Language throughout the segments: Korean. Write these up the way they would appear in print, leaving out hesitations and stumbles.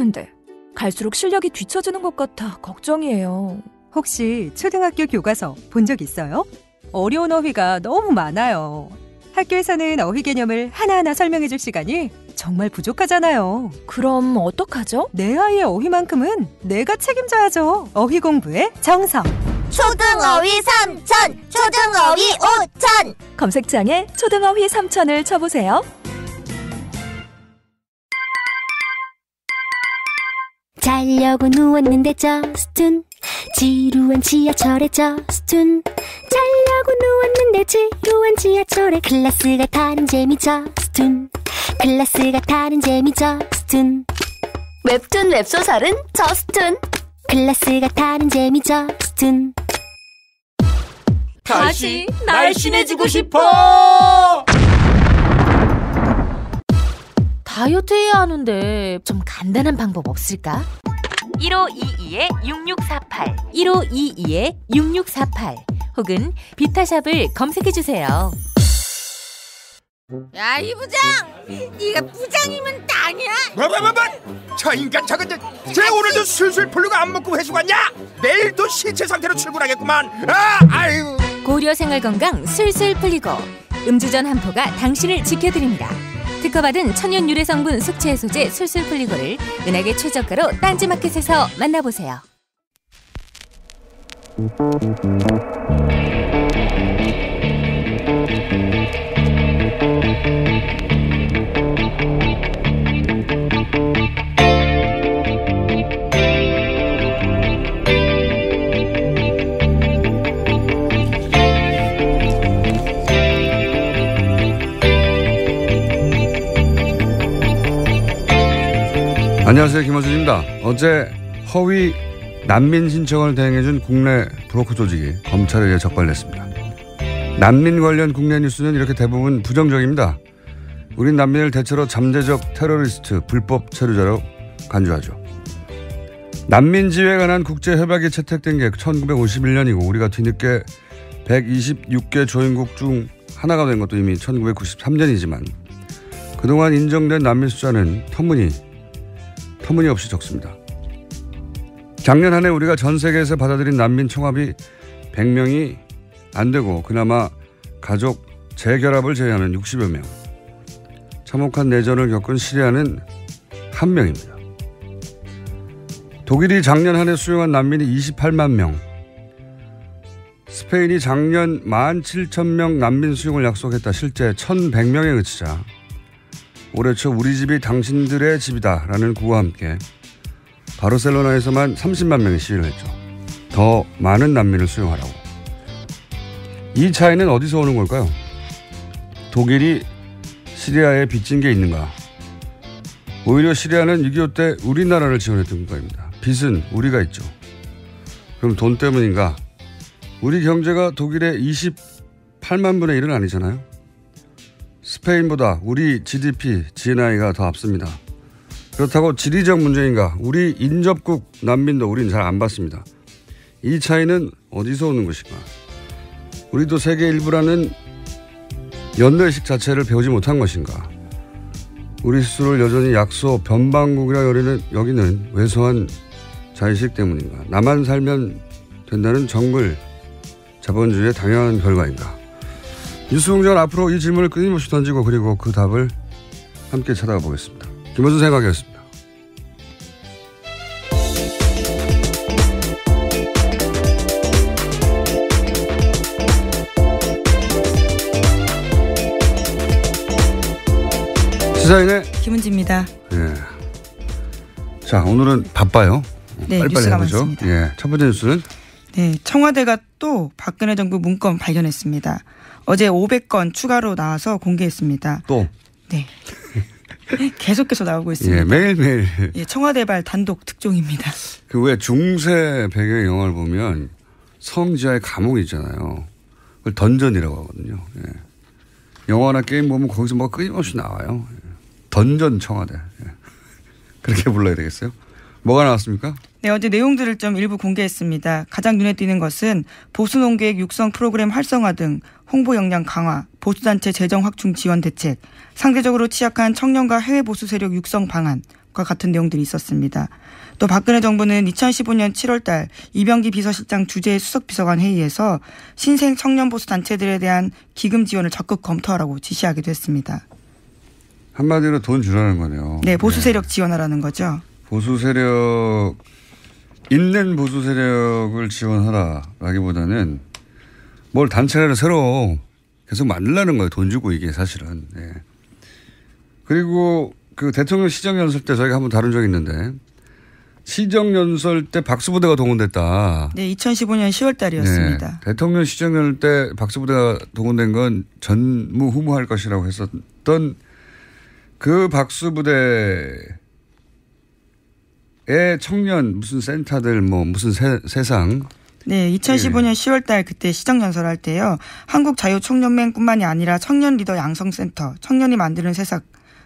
했는데 갈수록 실력이 뒤처지는 것 같아 걱정이에요. 혹시 초등학교 교과서 본 적 있어요? 어려운 어휘가 너무 많아요. 학교에서는 어휘 개념을 하나하나 설명해 줄 시간이 정말 부족하잖아요. 그럼 어떡하죠? 내 아이의 어휘만큼은 내가 책임져야죠. 어휘 공부의 정성. 초등어휘 3000, 초등어휘 5000. 검색창에 초등어휘 3000을 쳐보세요. 자려고 누웠는데 저스툰 지루한 지하철에 저스툰 자려고 누웠는데 지루한 지하철에 클래스가 타는 재미 저스툰 클래스가 타는 재미 저스툰 웹툰 웹소설은 저스툰 클래스가 타는 재미 저스툰 다시 날씬해지고 싶어. 다이어트 해야 하는데 좀 간단한 방법 없을까? 1522-6648 1522-6648 혹은 비타샵을 검색해주세요. 야, 이 부장! 네가 부장이면 땅이야? 뭐? 저 인간 저건 쟤 오늘도 술술 풀리고 안 먹고 회수 갔냐? 내일도 신체 상태로 출근하겠구만. 아유. 고려 생활건강 술술 풀리고 음주전 한포가 당신을 지켜드립니다. 특허받은 천연 유래 성분 숙취 해소제 술술 풀리고를 은하계 최저가로 딴지마켓에서 만나보세요. 안녕하세요, 김어준입니다. 어제 허위 난민 신청을 대행해준 국내 브로커 조직이 검찰에 의해 적발됐습니다. 난민 관련 국내 뉴스는 이렇게 대부분 부정적입니다. 우린 난민을 대체로 잠재적 테러리스트, 불법 체류자로 간주하죠. 난민지회에 관한 국제협약이 채택된 게 1951년이고 우리가 뒤늦게 126개 조인국 중 하나가 된 것도 이미 1993년이지만 그동안 인정된 난민 숫자는 터무니없이 적습니다. 작년 한 해 우리가 전 세계에서 받아들인 난민 총합이 100명이 안 되고 그나마 가족 재결합을 제외하면 60여 명. 참혹한 내전을 겪은 시리아는 1명입니다. 독일이 작년 한 해 수용한 난민이 28만 명. 스페인이 작년 17,000명 난민 수용을 약속했다. 실제 1,100명에 그치자 올해 초 우리 집이 당신들의 집이다라는 구호와 함께 바르셀로나에서만 30만 명이 시위를 했죠. 더 많은 난민을 수용하라고. 이 차이는 어디서 오는 걸까요? 독일이 시리아에 빚진 게 있는가? 오히려 시리아는 6.25 때 우리나라를 지원했던 국가입니다. 빚은 우리가 있죠. 그럼 돈 때문인가? 우리 경제가 독일의 28만 분의 1은 아니잖아요. 스페인보다 우리 GDP, GNI가 더 앞섭니다. 그렇다고 지리적 문제인가? 우리 인접국 난민도 우린 잘 안 받습니다. 이 차이는 어디서 오는 것인가? 우리도 세계 일부라는 연대의식 자체를 배우지 못한 것인가? 우리 스스로를 여전히 약소, 변방국이라 여기는 왜소한 자의식 때문인가? 나만 살면 된다는 정글 자본주의의 당연한 결과인가? 뉴스공장은 앞으로 이 질문을 끊임없이 던지고 그리고 그 답을 함께 찾아가 보겠습니다. 김어준 생각이었습니다. 시사인의 김은지입니다. 예. 자, 오늘은 바빠요. 네, 빨리빨리 뉴스가 해보죠. 많습니다. 예, 첫 번째 뉴스는 네, 청와대가 또 박근혜 정부 문건 발견했습니다. 어제 500건 추가로 나와서 공개했습니다. 또? 네. 계속해서 나오고 있습니다. 예, 매일매일. 예, 청와대발 단독 특종입니다. 그 왜 중세 배경의 영화를 보면 성지하에 감옥이 있잖아요. 그걸 던전이라고 하거든요. 예. 영화나 게임 보면 거기서 뭐 끊임없이 나와요. 예. 던전 청와대. 예. 그렇게 불러야 되겠어요? 뭐가 나왔습니까? 네, 어제 내용들을 좀 일부 공개했습니다. 가장 눈에 띄는 것은 보수논객 육성 프로그램 활성화 등 홍보 역량 강화, 보수단체 재정 확충 지원 대책, 상대적으로 취약한 청년과 해외 보수 세력 육성 방안, 것과 같은 내용들이 있었습니다. 또 박근혜 정부는 2015년 7월 달 이병기 비서실장 주재 수석비서관 회의에서 신생 청년 보수 단체들에 대한 기금 지원을 적극 검토하라고 지시하기도 했습니다. 한마디로 돈 주라는 거네요. 네, 보수 세력 지원하라는 거죠. 보수 세력, 있는 보수 세력을 지원하라라기보다는 뭘 단체를 새로 계속 만들라는 거예요. 돈 주고 이게 사실은. 네. 그리고 그 대통령 시정연설 때 저희가 한번 다룬 적이 있는데 시정연설 때 박수부대가 동원됐다. 네, 2015년 10월 달이었습니다. 네, 대통령 시정연설 때 박수부대가 동원된 건 전무후무할 것이라고 했었던 그 박수부대의 청년 무슨 센터들 뭐 무슨 세상. 네, 2015년 10월 달 그때 시정연설 할 때요. 한국자유총연맹뿐만이 아니라 청년 리더 양성센터, 청년이 만드는 세상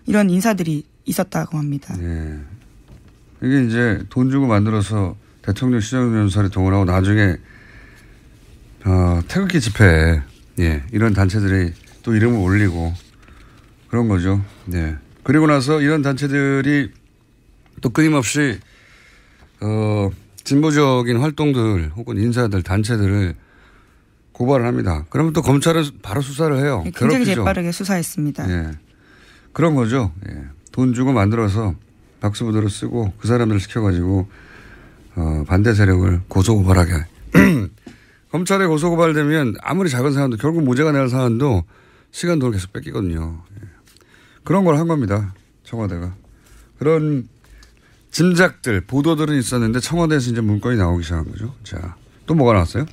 이런 인사들이 있었다고 합니다. 네. 이게 이제 돈 주고 만들어서 대통령 시정연설에 동원하고 나중에 태극기 집회에 이런 단체들이 또 이름을 올리고 그런 거죠. 네. 그리고 나서 이런 단체들이 또 끊임없이 진보적인 활동들 혹은 인사들 단체들을 고발을 합니다. 그러면 또 검찰은 바로 수사를 해요. 네, 굉장히 재빠르게 수사했습니다. 예. 그런 거죠. 예. 돈 주고 만들어서 박수부대로 쓰고 그 사람들을 시켜가지고 반대 세력을 고소고발하게. 검찰에 고소고발되면 아무리 작은 사안도 결국 무죄가 날 사안도 시간 돈을 계속 뺏기거든요. 예. 그런 걸 한 겁니다. 청와대가. 그런 짐작들, 보도들은 있었는데 청와대에서 이제 문건이 나오기 시작한 거죠. 자, 또 뭐가 나왔어요?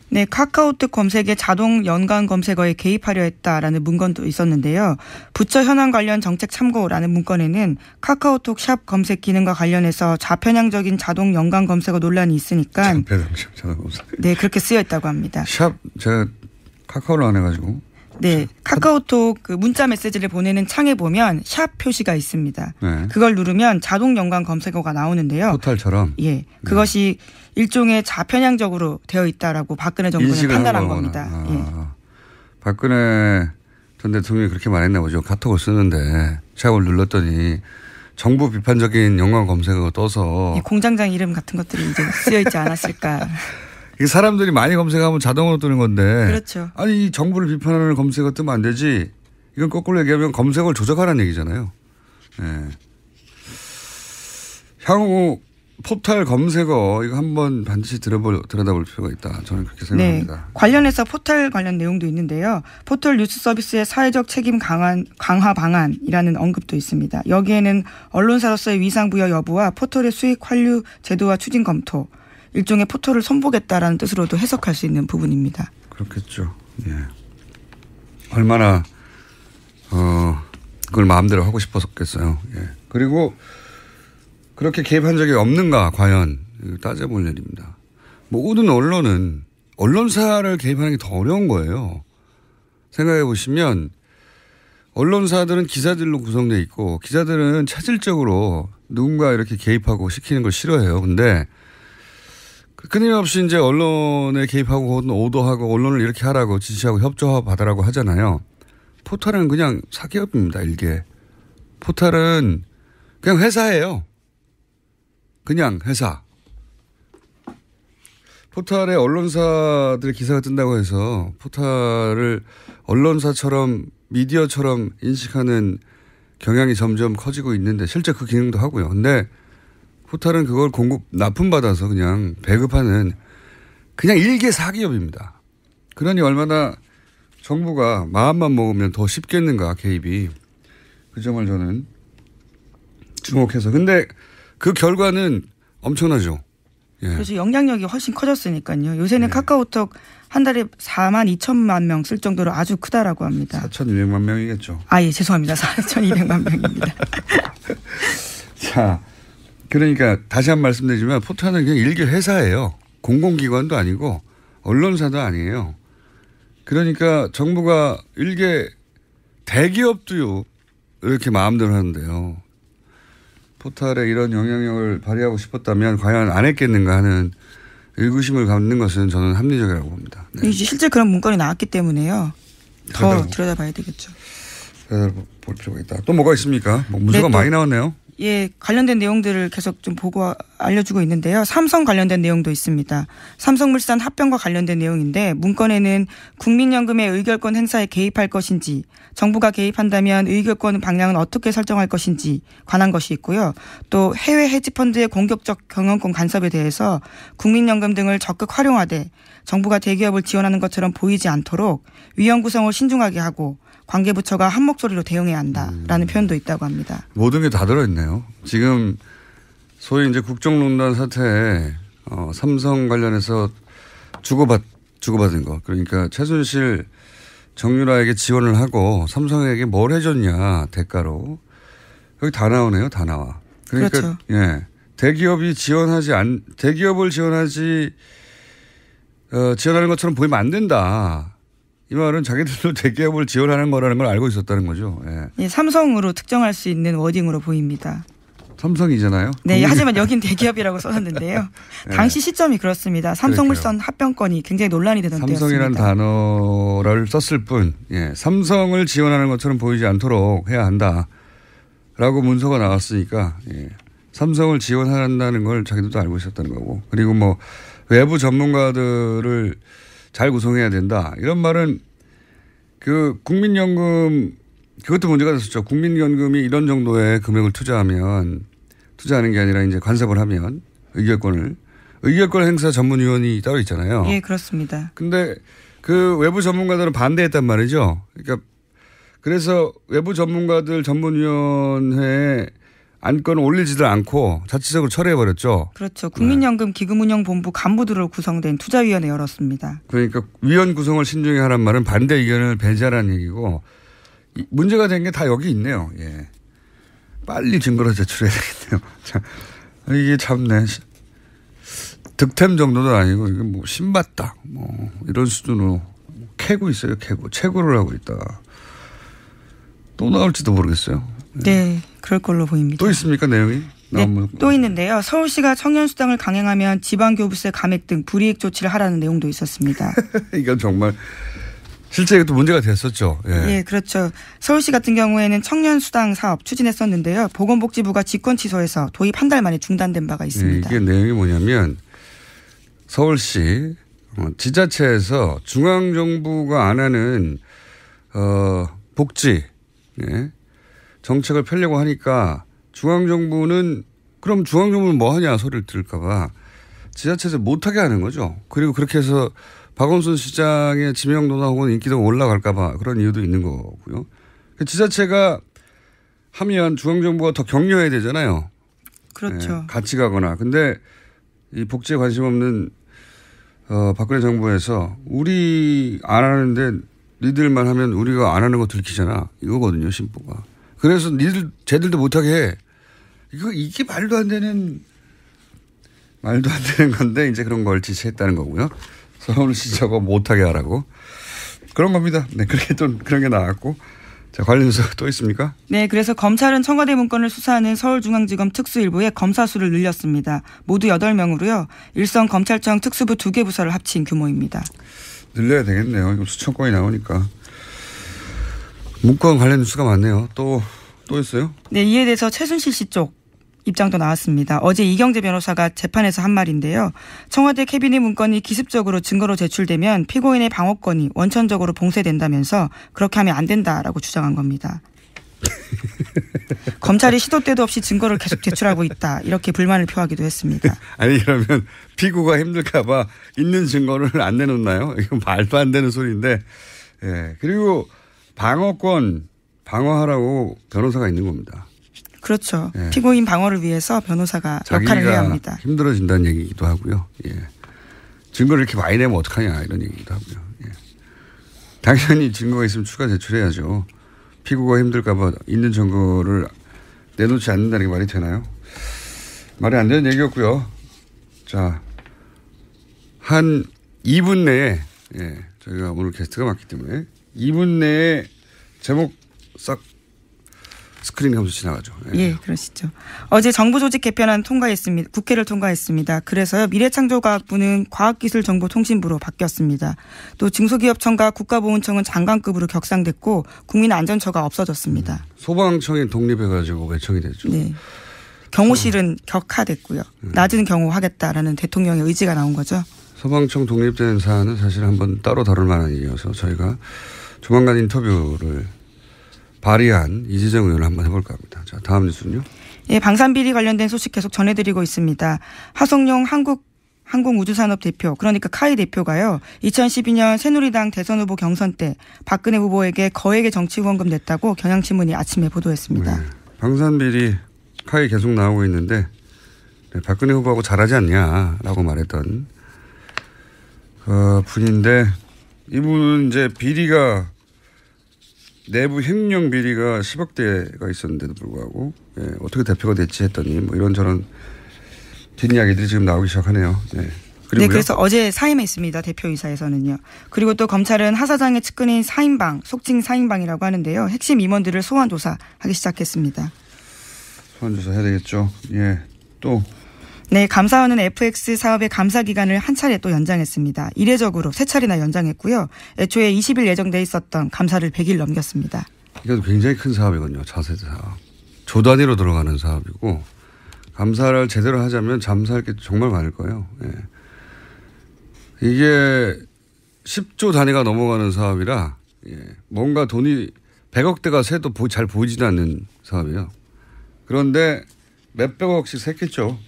네, 카카오톡 검색에 자동 연관 검색어에 개입하려 했다라는 문건도 있었는데요. 부처 현안 관련 정책 참고라는 문건에는 카카오톡 샵 검색 기능과 관련해서 좌편향적인 자동 연관 검색어 논란이 있으니까 좌편향적 자동 검색. 네, 그렇게 쓰여 있다고 합니다. 샵 제가 카카오를 안 해가지고. 네, 카카오톡 그 문자 메시지를 보내는 창에 보면 샵 표시가 있습니다. 네. 그걸 누르면 자동 연관 검색어가 나오는데요. 포탈처럼. 예, 그것이 일종의 좌편향적으로 되어 있다라고 박근혜 정부는 판단한 겁니다. 예. 박근혜 전 대통령이 그렇게 말했나 보죠. 카톡을 쓰는데 샵을 눌렀더니 정부 비판적인 연관 검색어가 떠서 예, 공장장 이름 같은 것들이 이제 쓰여 있지 않았을까. 이게 사람들이 많이 검색하면 자동으로 뜨는 건데. 그렇죠. 아니, 이 정부를 비판하는 검색어 뜨면 안 되지. 이건 거꾸로 얘기하면 검색어를 조작하라는 얘기잖아요. 예. 향후 포털 검색어 이거 한번 반드시 들여다볼 필요가 있다. 저는 그렇게 생각합니다. 네. 관련해서 포털 관련 내용도 있는데요. 포털 뉴스 서비스의 사회적 책임 강화 방안이라는 언급도 있습니다. 여기에는 언론사로서의 위상 부여 여부와 포털의 수익 환류 제도와 추진 검토, 일종의 포털을 손보겠다라는 뜻으로도 해석할 수 있는 부분입니다. 그렇겠죠. 예. 얼마나 그걸 마음대로 하고 싶었겠어요. 예. 그리고 그렇게 개입한 적이 없는가 과연 따져볼 일입니다. 모든 언론은 언론사를 개입하는 게 더 어려운 거예요. 생각해 보시면 언론사들은 기자들로 구성되어 있고 기자들은 차질적으로 누군가 이렇게 개입하고 시키는 걸 싫어해요. 근데 끊임없이 이제 언론에 개입하고 오도하고 언론을 이렇게 하라고 지시하고 협조받으라고 하잖아요. 포털은 그냥 사기업입니다. 일개. 포털은 그냥 회사예요. 그냥 회사. 포털에 언론사들의 기사가 뜬다고 해서 포털을 언론사처럼 미디어처럼 인식하는 경향이 점점 커지고 있는데 실제 그 기능도 하고요. 근데 포털은 그걸 납품받아서 그냥 배급하는 그냥 일개 사기업입니다. 그러니 얼마나 정부가 마음만 먹으면 더 쉽겠는가 개입이. 그 점을 저는 주목해서. 근데 그 결과는 엄청나죠. 예. 그래서 영향력이 훨씬 커졌으니까요. 요새는 카카오톡 한 달에 4만 2천만 명 쓸 정도로 아주 크다라고 합니다. 4,200만 명이겠죠. 아, 예, 죄송합니다. 4,200만 명입니다. 자, 그러니까 다시 한 번 말씀드리지만 포털은 그냥 일개 회사예요. 공공기관도 아니고 언론사도 아니에요. 그러니까 정부가 일개 대기업도요 이렇게 마음대로 하는데요. 포털에 이런 영향력을 발휘하고 싶었다면 과연 안 했겠는가 하는 의구심을 갖는 것은 저는 합리적이라고 봅니다. 네. 이제 실제 그런 문건이 나왔기 때문에요. 더 들여다봐야 되겠죠. 볼 필요가 있다. 또 뭐가 있습니까? 뭐 문서가 네, 많이 나왔네요. 예, 관련된 내용들을 계속 좀 보고 알려주고 있는데요. 삼성 관련된 내용도 있습니다. 삼성물산 합병과 관련된 내용인데 문건에는 국민연금의 의결권 행사에 개입할 것인지 정부가 개입한다면 의결권 방향은 어떻게 설정할 것인지 관한 것이 있고요. 또 해외 헤지펀드의 공격적 경영권 간섭에 대해서 국민연금 등을 적극 활용하되 정부가 대기업을 지원하는 것처럼 보이지 않도록 위원 구성을 신중하게 하고 관계부처가 한 목소리로 대응해야 한다라는 표현도 있다고 합니다. 모든 게 다 들어있네요. 지금 소위 이제 국정농단 사태에 삼성 관련해서 주고받은 거. 그러니까 최순실 정유라에게 지원을 하고 삼성에게 뭘 해줬냐 대가로. 여기 다 나오네요. 다 나와. 그러니까 그렇죠. 예, 대기업을 지원하는 것처럼 보이면 안 된다. 이 말은 자기들도 대기업을 지원하는 거라는 걸 알고 있었다는 거죠. 예. 예, 삼성으로 특정할 수 있는 워딩으로 보입니다. 삼성이잖아요. 네, 하지만 여긴 대기업이라고 써놨는데요. 네. 당시 시점이 그렇습니다. 삼성물산 합병건이 굉장히 논란이 되던 삼성이라는 때였습니다. 단어를 썼을 뿐, 예, 삼성을 지원하는 것처럼 보이지 않도록 해야 한다라고 문서가 나왔으니까 예, 삼성을 지원한다는 걸 자기들도 알고 있었다는 거고, 그리고 뭐 외부 전문가들을 잘 구성해야 된다. 이런 말은 그 국민연금 그것도 문제가 됐었죠. 국민연금이 이런 정도의 금액을 투자하는 게 아니라 이제 간섭을 하면 의결권 행사 전문위원이 따로 있잖아요. 예, 그렇습니다. 근데 그 외부 전문가들은 반대했단 말이죠. 그러니까 그래서 외부 전문가들 전문위원회에 안건을 올리지도 않고 자체적으로 철회해버렸죠. 그렇죠. 국민연금 기금운용본부 간부들로 구성된 투자위원회 열었습니다. 그러니까 위원 구성을 신중히 하란 말은 반대 의견을 배제하라는 얘기고, 문제가 된 게 다 여기 있네요. 예. 빨리 증거를 제출해야 되겠네요. 자, 이게 참네. 득템 정도도 아니고 이게 뭐 신받다 뭐 이런 수준으로 캐고 있어요. 채굴을 하고 있다. 또 나올지도 모르겠어요. 네, 그럴 걸로 보입니다. 또 있습니까 내용이? 네, 또 있는데요. 서울시가 청년수당을 강행하면 지방교부세 감액 등 불이익 조치를 하라는 내용도 있었습니다. 이건 정말 실제 이것도 문제가 됐었죠. 예. 네, 그렇죠. 서울시 같은 경우에는 청년수당 사업 추진했었는데요. 보건복지부가 직권 취소해서 도입 한 달 만에 중단된 바가 있습니다. 이게 내용이 뭐냐면 서울시 지자체에서 중앙정부가 안 하는 복지 정책을 펴려고 하니까 중앙정부는 뭐 하냐 소리를 들을까 봐 지자체에서 못하게 하는 거죠. 그리고 그렇게 해서 박원순 시장의 지명도나 혹은 인기도가 올라갈까 봐 그런 이유도 있는 거고요. 지자체가 하면 중앙정부가 더 격려해야 되잖아요. 그렇죠. 같이 가거나. 근데 이 복지에 관심 없는 박근혜 정부에서 우리 안 하는데 니들만 하면 우리가 안 하는 거 들키잖아. 이거거든요, 심보가. 그래서 쟤들도 못하게 해. 이게 말도 안 되는 건데 이제 그런 걸 지시했다는 거고요. 서울시 저거 못하게 하라고. 그런 겁니다. 네, 그렇게 또 그런 게 나왔고. 자, 관련 뉴스 또 있습니까? 네, 그래서 검찰은 청와대 문건을 수사하는 서울중앙지검 특수일부의 검사 수를 늘렸습니다. 모두 8명으로요. 일선 검찰청 특수부 2개 부서를 합친 규모입니다. 늘려야 되겠네요. 이거 수천 건이 나오니까. 문건 관련 뉴스가 많네요. 또 있어요? 네, 이에 대해서 최순실 씨 쪽 입장도 나왔습니다. 어제 이경재 변호사가 재판에서 한 말인데요. 청와대 캐비닛 문건이 기습적으로 증거로 제출되면 피고인의 방어권이 원천적으로 봉쇄된다면서 그렇게 하면 안 된다라고 주장한 겁니다. 검찰이 시도 때도 없이 증거를 계속 제출하고 있다. 이렇게 불만을 표하기도 했습니다. 아니 그러면 피고가 힘들까 봐 있는 증거를 안 내놓나요? 이건 말도 안 되는 소리인데. 예. 그리고 방어권 방어하라고 변호사가 있는 겁니다. 그렇죠. 예. 피고인 방어를 위해서 변호사가 역할을 해야 합니다. 힘들어진다는 얘기기도 하고요. 예. 증거를 이렇게 많이 내면 어떡하냐 이런 얘기기도 하고요. 예. 당연히 증거가 있으면 추가 제출해야죠. 피고가 힘들까 봐 있는 증거를 내놓지 않는다는 게 말이 되나요? 말이 안 되는 얘기였고요. 자, 한 2분 내에 저희가 오늘 게스트가 많기 때문에 2분 내에 제목 싹 스크린하면서 지나가죠. 예, 그러시죠. 어제 정부 조직 개편안 통과했습니다. 국회를 통과했습니다. 그래서요 미래창조과학부는 과학기술정보통신부로 바뀌었습니다. 또 중소기업청과 국가보훈청은 장관급으로 격상됐고 국민안전처가 없어졌습니다. 소방청이 독립해가지고 외청이 됐죠. 네. 경호실은 격하됐고요. 낮은 경호하겠다라는 대통령의 의지가 나온 거죠. 소방청 독립된 사안은 사실 한번 따로 다룰 만한 일이어서 저희가 조만간 인터뷰를 발의한 이재정 의원을 한번 해볼까 합니다. 자, 다음 뉴스는요. 예, 방산비리 관련된 소식 계속 전해드리고 있습니다. 하성룡 항공우주산업 대표, 그러니까 카이 대표가요, 2012년 새누리당 대선 후보 경선 때 박근혜 후보에게 거액의 정치 후원금 냈다고 경향신문이 아침에 보도했습니다. 네, 방산비리 카이 계속 나오고 있는데 네, 박근혜 후보하고 잘하지 않냐라고 말했던 분인데 이분은 이제 비리가 내부 횡령 비리가 10억 대가 있었는데도 불구하고 어떻게 대표가 됐지 했더니 뭐 이런저런 뒷이야기들이 지금 나오기 시작하네요. 네. 네, 그래서 어제 사임했습니다. 대표이사에서는요. 그리고 또 검찰은 하 사장의 측근인 사임방, 속칭 사임방이라고 하는데요. 핵심 임원들을 소환 조사하기 시작했습니다. 소환 조사해야 되겠죠. 예, 또. 네, 감사원은 FX 사업의 감사 기간을 한 차례 또 연장했습니다. 이례적으로 3차례나 연장했고요. 애초에 20일 예정돼 있었던 감사를 100일 넘겼습니다. 이것도 굉장히 큰 사업이거든요. 차세대 사업. 조 단위로 들어가는 사업이고 감사를 제대로 하자면 잠사할 게 정말 많을 거예요. 예. 이게 10조 단위가 넘어가는 사업이라 뭔가 돈이 100억대가 새도 잘 보이지도 않는 사업이에요. 그런데 몇백억씩 샜겠죠.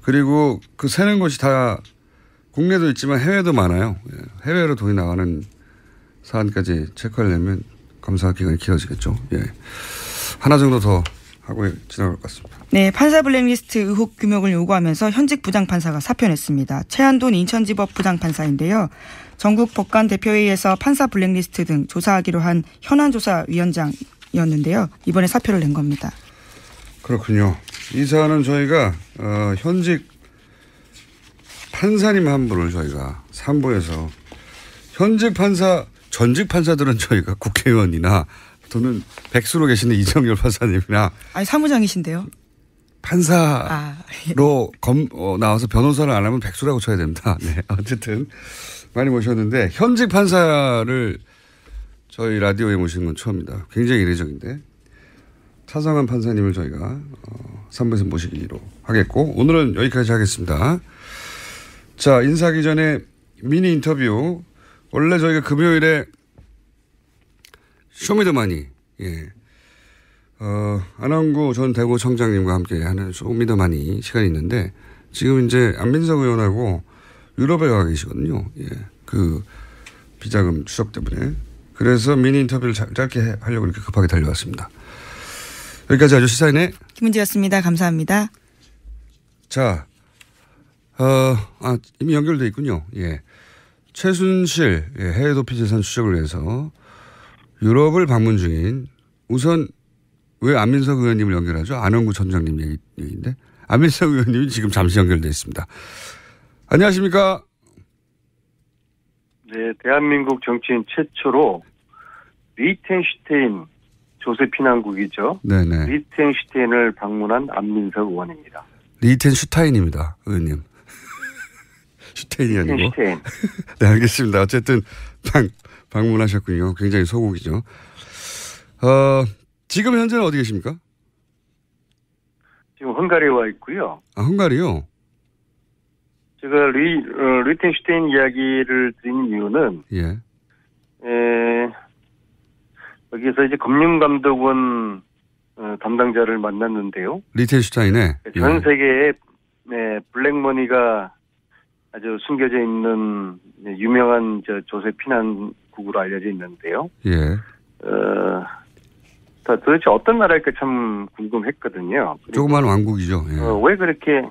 그리고 그 새는 곳이 다 국내도 있지만 해외도 많아요. 해외로 돈이 나가는 사안까지 체크하려면 감사 기간이 길어지겠죠. 예. 하나 정도 더 하고 지나갈 것 같습니다. 네, 판사 블랙리스트 의혹 규명을 요구하면서 현직 부장판사가 사표냈습니다. 최한돈 인천지법 부장판사인데요. 전국 법관 대표회의에서 판사 블랙리스트 등 조사하기로 한 현안조사위원장이었는데요. 이번에 사표를 낸 겁니다. 그렇군요. 이 사안은 저희가 현직 판사님 한 분을 저희가 3부에서 현직 판사, 전직 판사들은 저희가 국회의원이나 또는 백수로 계시는 이정열 판사님이나 아니 사무장이신데요. 판사로 나와서 변호사를 안 하면 백수라고 쳐야 됩니다. 네, 어쨌든 많이 모셨는데 현직 판사를 저희 라디오에 모시는 건 처음입니다. 굉장히 이례적인데 차성한 판사님을 저희가 3부에서 모시기로 하겠고 오늘은 여기까지 하겠습니다. 자, 인사하기 전에 미니 인터뷰. 원래 저희가 금요일에 쇼미더머니, 안원구 전 대구청장님과 함께 하는 쇼미더머니 시간이 있는데 지금 이제 안민석 의원하고 유럽에 가 계시거든요. 예. 그 비자금 추적 때문에. 그래서 미니 인터뷰를 짧게 하려고 이렇게 급하게 달려왔습니다. 여기까지 아주 시사인의 김은지였습니다. 감사합니다. 자, 이미 연결돼 있군요. 예. 최순실 해외 도피 재산 추적을 위해서 유럽을 방문 중인 우선 왜 안민석 의원님을 연결하죠? 안원구 전장님 얘기인데 안민석 의원님이 지금 잠시 연결돼 있습니다. 안녕하십니까? 네, 대한민국 정치인 최초로 리텐슈테인 조세 피난국이죠. 네네. 리텐슈테인을 방문한 안민석 의원입니다. 리텐슈타인입니다, 의원님. 슈테인이 아니고. 리텐슈테인. 네, 알겠습니다. 어쨌든 방문하셨군요. 굉장히 소국이죠. 지금 현재는 어디 계십니까? 지금 헝가리에 와 있고요. 아, 헝가리요? 제가 리텐슈테인 이야기를 드린 이유는 여기서 이제 금융감독원 담당자를 만났는데요. 리텐슈타인에 전 세계에 블랙머니가 아주 숨겨져 있는 유명한 조세 피난국으로 알려져 있는데요. 도대체 어떤 나라일까 참 궁금했거든요. 조그만 왕국이죠. 왜 그렇게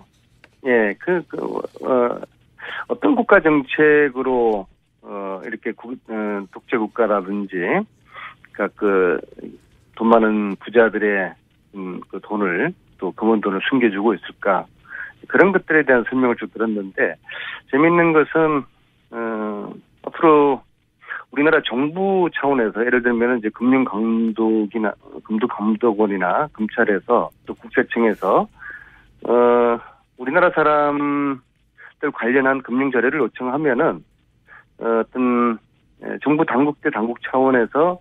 어떤 국가 정책으로 이렇게 독재 국가라든지 그러니까 돈 많은 부자들의 그 돈을 또 검은 돈을 숨겨주고 있을까 그런 것들에 대한 설명을 쭉 들었는데 재미있는 것은 앞으로 우리나라 정부 차원에서 예를 들면 이제 금융감독원이나 검찰에서 또 국세청에서 우리나라 사람들 관련한 금융 자료를 요청하면은 어떤 정부 당국 차원에서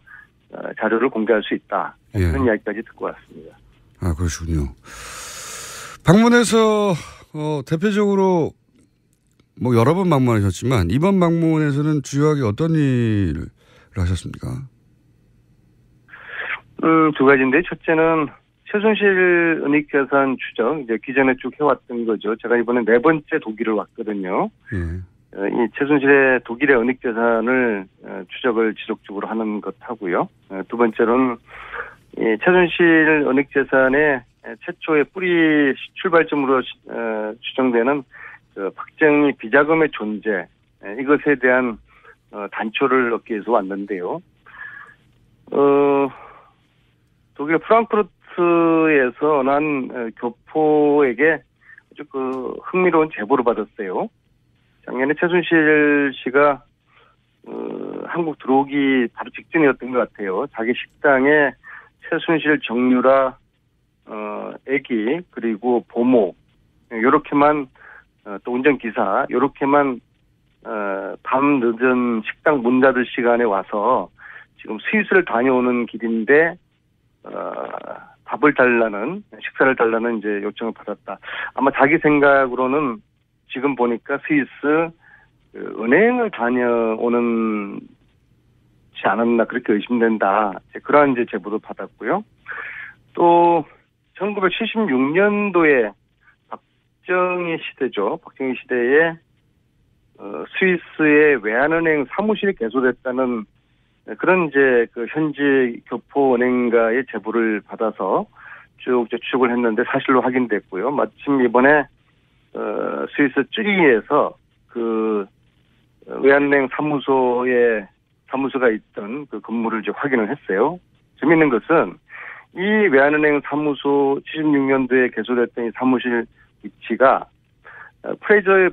자료를 공개할 수 있다. 그런 이야기까지 듣고 왔습니다. 아, 그러시군요. 방문해서 대표적으로 뭐 여러 번 방문하셨지만 이번 방문에서는 주요하게 어떤 일을 하셨습니까? 두 가지인데 첫째는 최순실 은닉재산 추적 이제 기존에 쭉 해왔던 거죠. 제가 이번에 4번째 독일을 왔거든요. 이 최순실의 독일의 은닉재산을 추적을 지속적으로 하는 것 하고요. 두 번째로는 이 최순실 은닉재산의 최초의 뿌리 출발점으로 추정되는 그 박정희 비자금의 존재 이것에 대한 단초를 얻기 위해서 왔는데요. 독일 프랑크푸르트에서 난 교포에게 아주 그 흥미로운 제보를 받았어요. 작년에 최순실 씨가 한국 들어오기 바로 직전이었던 것 같아요. 자기 식당에 최순실 정유라 애기 그리고 보모 요렇게만 또 운전기사 요렇게만 밤 늦은 식당 문 닫을 시간에 와서 지금 스위스를 다녀오는 길인데 밥을 달라는 식사를 달라는 이제 요청을 받았다. 아마 자기 생각으로는 지금 보니까 스위스 은행을 다녀오는지 않았나 그렇게 의심된다. 그러한 이제 제보도 받았고요. 또 1976년도에 박정희 시대죠. 박정희 시대에 스위스의 외환은행 사무실이 개소됐다는 그런 이제 그 현지 교포은행가의 제보를 받아서 쭉 이제 추적을 했는데 사실로 확인됐고요. 마침 이번에 스위스 쯔리히에서 그 외환은행 사무소가 있던 그 건물을 이제 확인을 했어요. 재미있는 것은 이 외환은행 사무소 76년도에 개소됐던 이 사무실 위치가 프레이저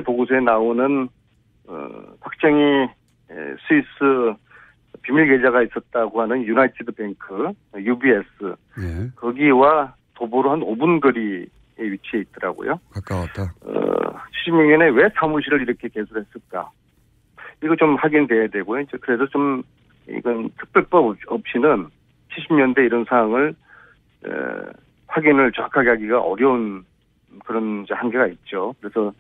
보고서에 나오는 박정희 스위스 비밀 계좌가 있었다고 하는 유나이티드 뱅크 UBS 거기와 도보로 한 5분 거리에 위치해 있더라고요. 가까웠다. 76년에 왜 사무실을 이렇게 개설했을까? 이거 좀 확인돼야 되고요. 그래서 좀 이건 특별법 없이는 70년대 이런 사항을 확인을 정확하게 하기가 어려운 그런 이제 한계가 있죠. 그래서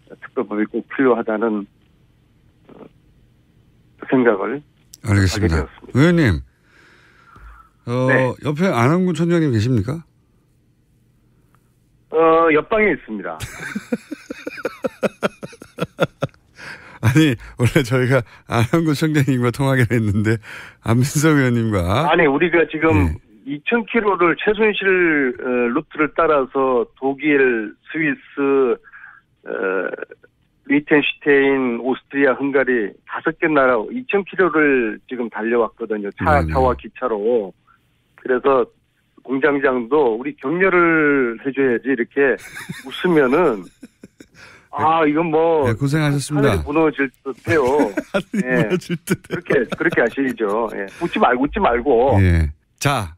특별법이 꼭 필요하다는 생각을 알겠습니다. 의원님, 네. 옆에 안한군 총장님 계십니까? 옆방에 있습니다. 아니, 원래 저희가 안한군 총장님과 통화하기로 했는데, 안민석 의원님과. 아니, 우리가 지금 2,000km를 최순실 루트를 따라서 독일, 스위스, 리텐슈테인, 오스트리아, 헝가리 5개 나라 2,000km를 지금 달려왔거든요. 차와 기차로. 그래서 공장장도 우리 격려를 해줘야지 이렇게 웃으면은 이건 뭐 네, 고생하셨습니다. 하늘이 무너질 듯해요. 하늘이 무너질 듯해요. 그렇게 하시죠. 예. 웃지 말고. 예. 자,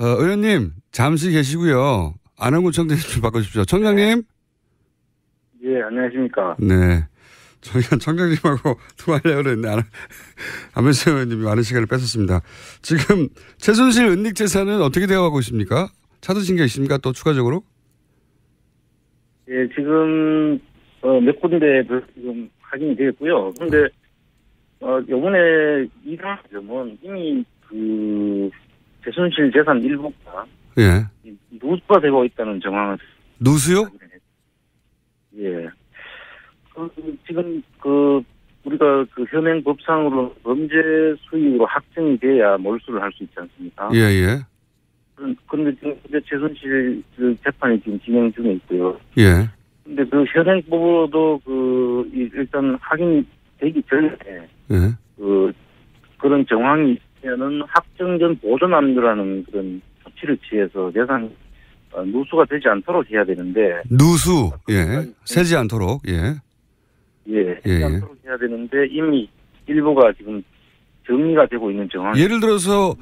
의원님 잠시 계시고요. 안한군 총장님 좀 바꿔주십시오. 총장님. 예, 안녕하십니까. 네. 저희가 총장님하고 통화하려고 그랬는데, 안민석 의원님이 많은 시간을 뺏었습니다. 지금, 최순실 은닉 재산은 어떻게 되어가고 있습니까? 찾으신 게 있습니까? 또 추가적으로? 예, 지금, 몇 군데 지금 확인이 되었고요. 그런데, 요번에 이상한 점은 이미 최순실 재산 일부가. 예. 누수가 되고 있다는 정황을. 누수요? 예. 지금 우리가 현행 법상으로 범죄 수익으로 확정이 돼야 몰수를 할 수 있지 않습니까? 예. 그런데 지금 최순실 재판이 지금 진행 중에 있고요. 예. 근데 현행법으로도 일단 확인되기 전에 그런 정황이 있으면은 확정 전 보존함유라는 그런 조치를 취해서 재산 누수가 되지 않도록 해야 되는데. 누수, 예. 새지 않도록, 예. 새지 않도록 해야 되는데 이미 일부가 지금 정리가 되고 있는 정황. 예를 들어서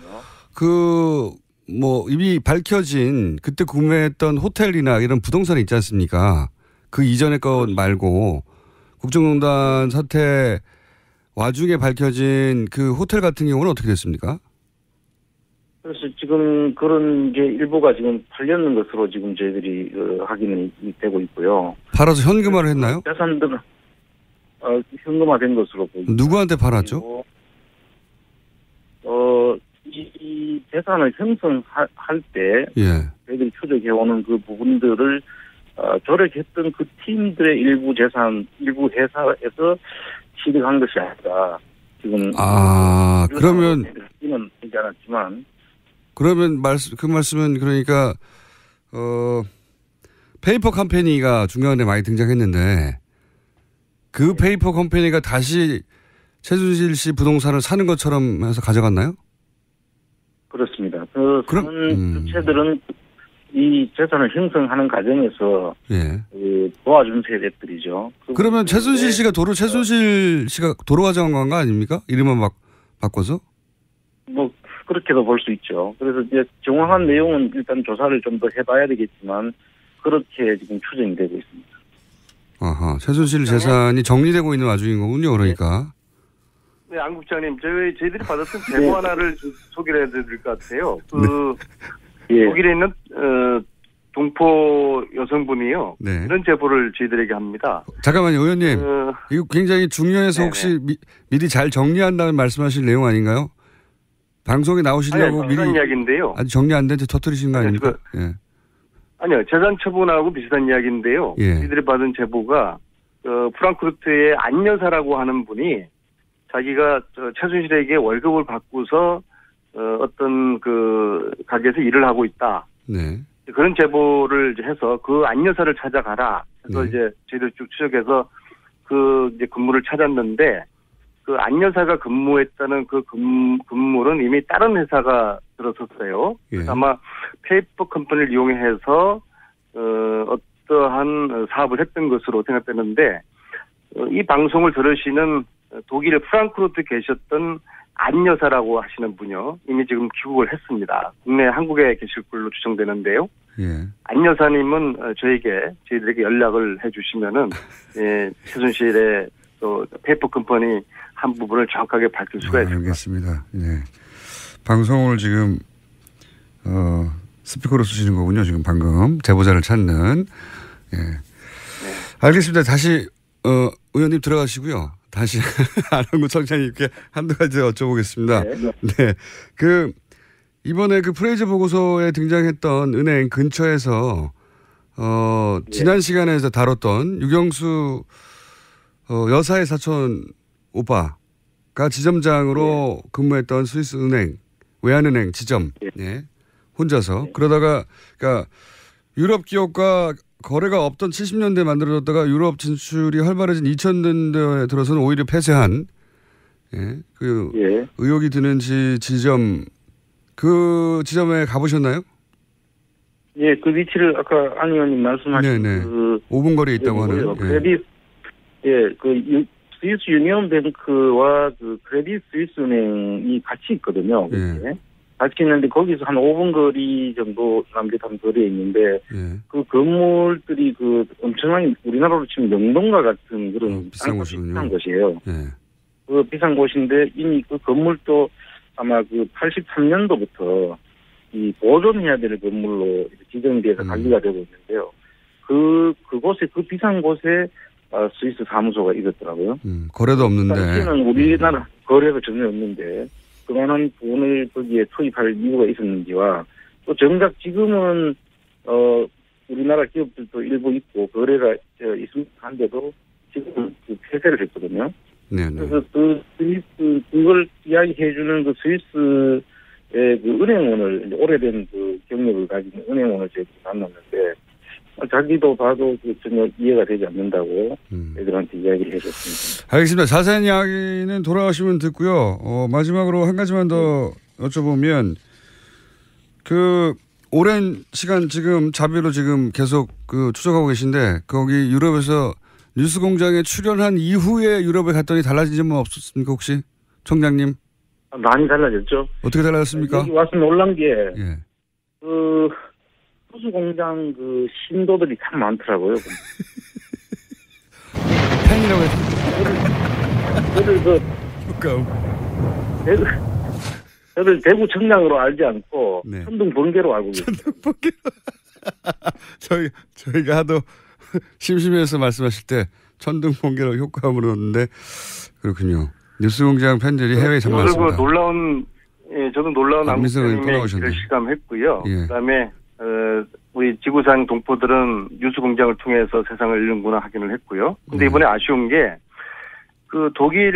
이미 밝혀진 그때 구매했던 호텔이나 이런 부동산이 있지 않습니까? 그 이전의 것 말고 국정농단 사태 와중에 밝혀진 그 호텔 같은 경우는 어떻게 됐습니까? 그래서 지금 그런 게 일부가 지금 팔렸는 것으로 지금 저희들이 확인이 되고 있고요. 팔아서 현금화를 했나요? 자산들은 현금화된 것으로 보입니다. 누구한테 팔았죠? 이 재산을 형성할 때 예. 저희들이 추적해오는 그 부분들을 조력했던 그 팀들의 일부 재산, 일부 회사에서 취득한 것이 아니라 지금 그러면 이는 되지 않았지만 그러면 그 말씀은 그러니까 페이퍼 컴퍼니가 중간에 많이 등장했는데 그 페이퍼 컴퍼니가 다시 최순실 씨 부동산을 사는 것처럼 해서 가져갔나요? 그렇습니다. 사는 주체들은 이 재산을 형성하는 과정에서 도와준 세력들이죠. 그러면 최순실 씨가 도로 가져간 거 아닙니까? 이름만 막 바꿔서? 뭐 그렇게도 볼 수 있죠. 그래서 이제 정확한 내용은 일단 조사를 좀 더 해봐야 되겠지만 그렇게 지금 추정이 되고 있습니다. 아하, 최순실 재산이 정리되고 있는 와중인 거군요. 그러니까. 네, 안 국장님, 저희들이 받았던 제보 하나를 소개를 해드릴 것 같아요. 독일에 있는 동포 여성분이요. 네. 이런 제보를 저희들에게 합니다. 잠깐만요, 의원님. 이거 굉장히 중요해서 혹시 미리 잘 정리한다는 말씀하실 내용 아닌가요? 방송에 나오시려고 미리 이야기인데요. 아직 정리 안 된 채 터뜨리신 거 아닙니까? 아니요, 재산 처분하고 비슷한 이야기인데요. 저희들이 받은 제보가 프랑크푸르트의 안 여사라고 하는 분이 자기가 최순실에게 월급을 받고서 어떤 그 가게에서 일을 하고 있다. 네. 그런 제보를 해서 그 안 여사를 찾아가라. 그래서 이제 저희들 쭉 추적해서 그 이제 근무를 찾았는데 그 안 여사가 근무했다는 그 근무는 이미 다른 회사가 들어섰어요. 그래서 아마 페이퍼 컴퍼니를 이용해서 어떠한 사업을 했던 것으로 생각되는데 이 방송을 들으시는 독일의 프랑크푸르트에 계셨던 안 여사라고 하시는 분요. 이미 지금 귀국을 했습니다. 국내 한국에 계실 걸로 추정되는데요. 안 여사님은 저희들에게 연락을 해주시면은 최순실의 또 페이퍼 컴퍼니 한 부분을 정확하게 밝힐 수가 있습니다. 알겠습니다. 방송을 지금 스피커로 쓰시는 거군요. 지금 방금 제보자를 찾는. 알겠습니다. 다시 의원님 들어가시고요. 다시 안홍구 청장님께 한두 가지 여쭤보겠습니다. 네. 이번에 그 프레이저 보고서에 등장했던 은행 근처에서 지난 시간에서 다뤘던 유경수 여사의 사촌 오빠가 지점장으로 근무했던 스위스 은행, 외환은행 지점, 혼자서 그러다가 그러니까 유럽 기업과 거래가 없던 70년대에 만들어졌다가 유럽 진출이 활발해진 2000년대에 들어서는 오히려 폐쇄한 의혹이 드는 지점, 그 지점에 가보셨나요? 예, 그 위치를 아까 안 의원님 말씀하신 그 5분 거리에 있다고 하는. 스위스 유니온뱅크와 그 크레딧 스위스 은행이 같이 있거든요. 같이 있는데 거기서 한 5분 거리 정도 남짓한 거리에 있는데 그 건물들이 그 엄청난 우리나라로 치면 명동과 같은 그런 비싼 곳이에요. 그 비싼 곳인데 이미 그 건물도 아마 그 83년도부터 이 보존해야 될 건물로 지정돼서 관리가 되고 있는데요. 그곳에 그 비싼 곳에 스위스 사무소가 있었더라고요. 거래도 없는데. 당시에는 우리나라 거래가 전혀 없는데 그만한 돈을 거기에 투입할 이유가 있었는지와 또 정작 지금은 우리나라 기업들도 일부 있고 거래가 있습니다 한데도 지금 그 폐쇄를 했거든요. 그래서 그걸 이야기해주는 그 스위스의 그 은행원을 오래된 그 경력을 가진 은행원을 제가 만났는데 자기도 봐도 전혀 이해가 되지 않는다고 애들한테 이야기를 해줬습니다. 알겠습니다. 자세한 이야기는 돌아오시면 듣고요. 마지막으로 한 가지만 더 여쭤보면 그 오랜 시간 지금 자비로 지금 계속 그 추적하고 계신데 거기 유럽에서 뉴스공장에 출연한 이후에 유럽에 갔더니 달라진 점은 없었습니까 혹시 청장님? 많이 달라졌죠. 어떻게 달라졌습니까? 여기 와서 놀란 게 수수공장 그 신도들이 참 많더라고요. 팬이라고 저를 대구 청장으로 알지 않고 네. 천둥 번개로 알고 계세요. 천둥 번개로. 저희가 하도 심심해서 말씀하실 때 천둥 번개로 효과음으로 넣었는데 그렇군요. 뉴스공장 팬들이 해외에 정말 많습니다. 저도 놀라운 안민석님의 길을 실감했고요. 예. 그다음에 우리 지구상 동포들은 뉴스공장을 통해서 세상을 읽는구나 확인을 했고요. 근데 이번에 아쉬운 게 독일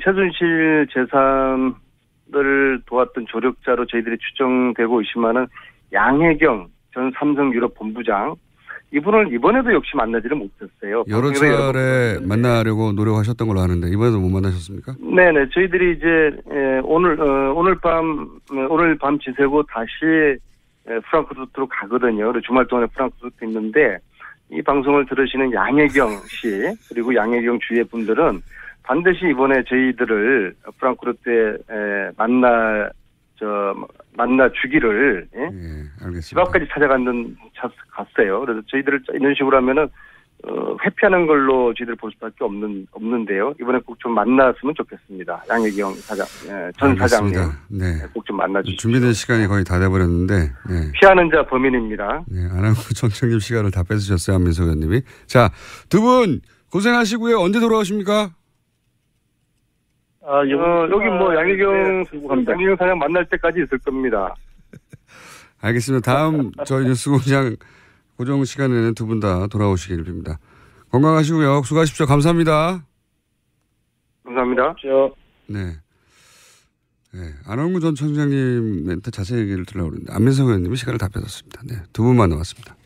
최순실 재산을 도왔던 조력자로 저희들이 추정되고 있지만은 양혜경 전 삼성 유럽 본부장 이분을 이번에도 역시 만나지를 못했어요. 여러 차례 만나려고 노력하셨던 걸로 아는데 이번에도 못 만나셨습니까? 네네. 저희들이 이제 오늘 밤 지새고 다시 프랑크푸르트로 가거든요. 그래서 주말 동안에 프랑크푸르트에 있는데 이 방송을 들으시는 양혜경 씨 그리고 양혜경 주위의 분들은 반드시 이번에 저희들을 프랑크푸르트에 만나 주기를 알겠습니다. 집 앞까지 갔어요. 그래서 저희들을 이런 식으로 하면은 회피하는 걸로 저희들 볼 수밖에 없는데요. 이번에 꼭 좀 만났으면 좋겠습니다. 양혜경 전 사장님, 네, 꼭 좀 만나주시죠. 준비된 시간이 거의 다 돼버렸는데 네. 피하는 자 범인입니다. 네, 안하고 정청님 시간을 다 뺏으셨어요, 안민석 의원님이. 자, 두 분 고생하시고요. 언제 돌아오십니까? 여기 양혜경 사장 만날 때까지 있을 겁니다. 알겠습니다. 다음 저희 뉴스공장 고정 시간에는 두 분 다 돌아오시길 빕니다. 건강하시고요. 수고하십시오. 감사합니다. 감사합니다. 네. 안원구 전 청장님한테 자세히 얘기를 들으려고 했는데 안민석 의원님이 시간을 다 뺏었습니다. 네, 두 분만 남았습니다.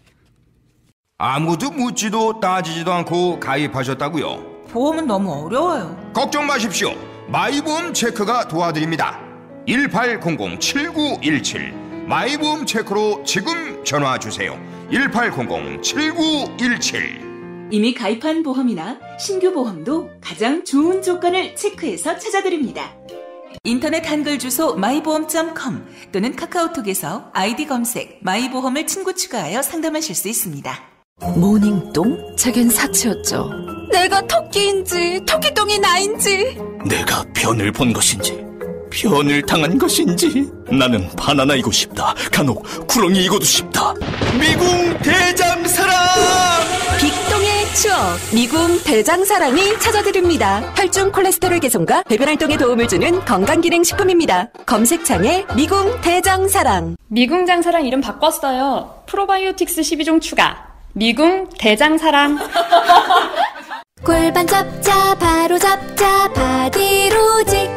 아무도 묻지도 따지지도 않고 가입하셨다고요? 보험은 너무 어려워요. 걱정 마십시오. 마이보험 체크가 도와드립니다. 1800-7917 마이보험 체크로 지금 전화 주세요. 1800-7917 이미 가입한 보험이나 신규 보험도 가장 좋은 조건을 체크해서 찾아드립니다. 인터넷 한글 주소 마이보험.com 또는 카카오톡에서 아이디 검색 마이보험을 친구 추가하여 상담하실 수 있습니다. 모닝똥? 제겐 사치였죠. 내가 토끼인지 토끼똥이 나인지 내가 변을 본 것인지 변을 당한 것인지 나는 바나나이고 싶다. 간혹 구렁이이고도 싶다. 미궁 대장사랑 빅똥의 추억 미궁 대장사랑이 찾아드립니다. 혈중 콜레스테롤 개선과 배변 활동에 도움을 주는 건강기능식품입니다. 검색창에 미궁 대장사랑. 미궁 장사랑 이름 바꿨어요. 프로바이오틱스 12종 추가. 미궁 대장사랑. 골반 잡자 바로 잡자 바디로직.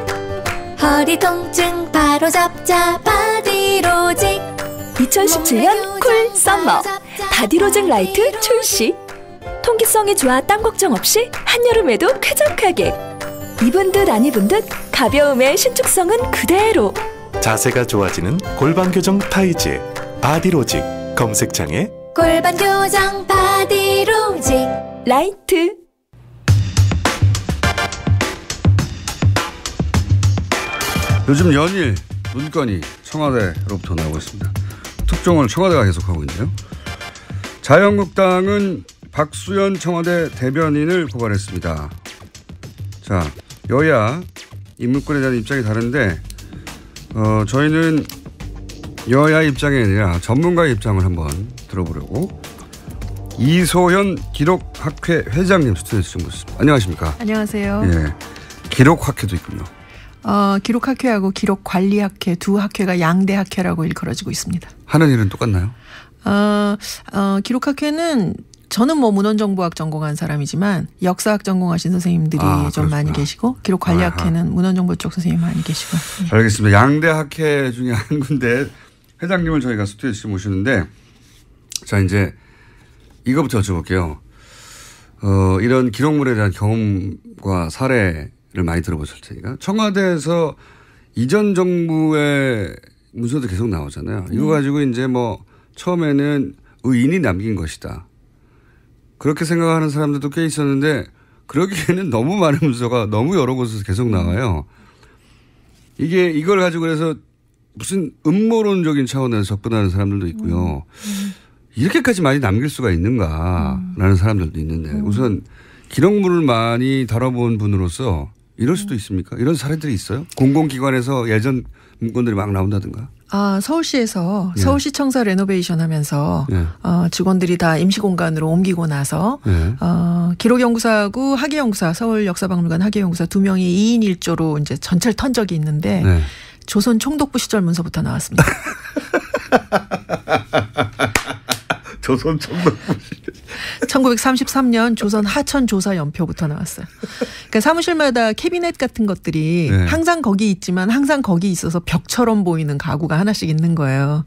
허리 통증 바로 잡자 바디로직. 2017년 쿨 썸머 바디로직 라이트 출시. 통기성이 좋아 땀 걱정 없이 한여름에도 쾌적하게. 입은 듯 안 입은 듯 가벼움의 신축성은 그대로. 자세가 좋아지는 골반 교정 타이즈 바디로직. 검색창에 골반 교정 바디로직 라이트. 요즘 연일 문건이 청와대로부터 나오고 있습니다. 특종을 청와대가 계속하고 있는데요. 자유한국당은 박수현 청와대 대변인을 고발했습니다. 자, 여야 이 문건에 대한 입장이 다른데 저희는 여야 입장이 아니라 전문가의 입장을 한번 들어보려고 이소현 기록학회 회장님 스튜디오에 모셨습니다. 안녕하십니까? 안녕하세요. 예, 기록학회도 있군요. 기록학회하고 기록관리학회 두 학회가 양대학회라고 일컬어지고 있습니다. 하는 일은 똑같나요? 기록학회는 저는 문헌정보학 전공한 사람이지만 역사학 전공하신 선생님들이 좀 많이 계시고 기록관리학회는 문헌정보 쪽 선생님 많이 계시고. 네. 알겠습니다. 양대학회 중에 한 군데 회장님을 저희가 스튜디오에 모시는데 자 이제 이거부터 여쭤볼게요. 이런 기록물에 대한 경험과 사례를 많이 들어보실 테니까 청와대에서 이전 정부의 문서도 계속 나오잖아요. 이거 가지고 이제 처음에는 의인이 남긴 것이다. 그렇게 생각하는 사람들도 꽤 있었는데 그러기에는 너무 많은 문서가 너무 여러 곳에서 계속 나와요. 이걸 가지고 그래서 무슨 음모론적인 차원에서 접근하는 사람들도 있고요. 이렇게까지 많이 남길 수가 있는가라는 사람들도 있는데 우선 기록물을 많이 다뤄본 분으로서 이럴 수도 있습니까? 이런 사례들이 있어요? 공공기관에서 예전 문건들이 막 나온다든가? 서울시에서 서울시청사 레노베이션 하면서 직원들이 다 임시공간으로 옮기고 나서 기록연구사하고 학예연구사 서울역사박물관 학예연구사 2명이 2인 1조로 이제 전체를 턴 적이 있는데 조선 총독부 시절 문서부터 나왔습니다. 조선 총독부 시절. 1933년 조선 하천조사연표부터 나왔어요. 그러니까 사무실마다 캐비넷 같은 것들이 항상 거기 있지만 항상 거기 있어서 벽처럼 보이는 가구가 하나씩 있는 거예요.